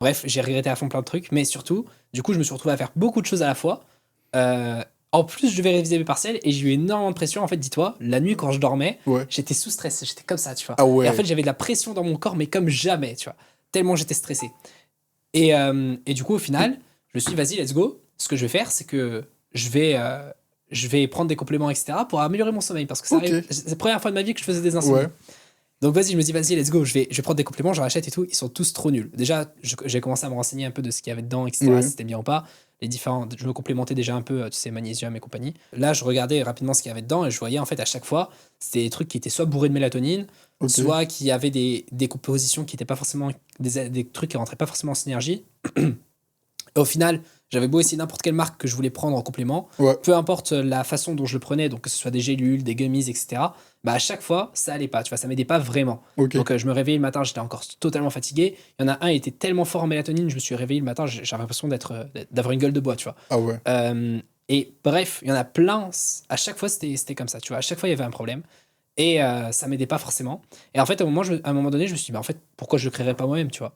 Bref, j'ai regretté à fond plein de trucs, mais surtout, du coup, je me suis retrouvé à faire beaucoup de choses à la fois. En plus, je devais réviser mes partiels et j'ai eu énormément de pression. En fait, dis-toi, la nuit, quand je dormais, Ouais. j'étais sous stress, j'étais comme ça, tu vois. Ah Et en fait, ouais. j'avais de la pression dans mon corps, mais comme jamais, tu vois. Tellement j'étais stressé. Et du coup, au final, je me suis dit, vas-y, let's go. Ce que je vais faire, c'est que je vais prendre des compléments, etc., pour améliorer mon sommeil. Parce que ça Ok. arrive, c'est la première fois de ma vie que je faisais des insomnies. Ouais. Donc vas-y, je me dis, vas-y, let's go. Je vais prendre des compléments, j'en rachète et tout. Ils sont tous trop nuls. Déjà, j'ai commencé à me renseigner un peu de ce qu'il y avait dedans, etc., si Ouais. c'était bien ou pas. Les différents, je me complémentais déjà un peu, tu sais, magnésium et compagnie. Là, je regardais rapidement ce qu'il y avait dedans et je voyais, en fait, à chaque fois, c'était des trucs qui étaient soit bourrés de mélatonine, Ok. soit qui avaient des compositions qui étaient pas forcément, des trucs qui rentraient pas forcément en synergie. Au final, j'avais beau essayer n'importe quelle marque que je voulais prendre en complément, Ouais. peu importe la façon dont je le prenais, donc que ce soit des gélules, des gummies, etc., bah à chaque fois, ça allait pas, tu vois, ça m'aidait pas vraiment. Ok. Donc je me réveillais le matin, j'étais encore totalement fatigué. Il y en a un, il était tellement fort en mélatonine, je me suis réveillé le matin, j'avais l'impression d'avoir une gueule de bois, tu vois. Ah ouais. Et bref, il y en a plein, à chaque fois c'était comme ça, tu vois, à chaque fois il y avait un problème. Et ça m'aidait pas forcément. Et en fait, à un moment donné, je me suis dit, bah, en fait, pourquoi je le créerais pas moi-même, tu vois.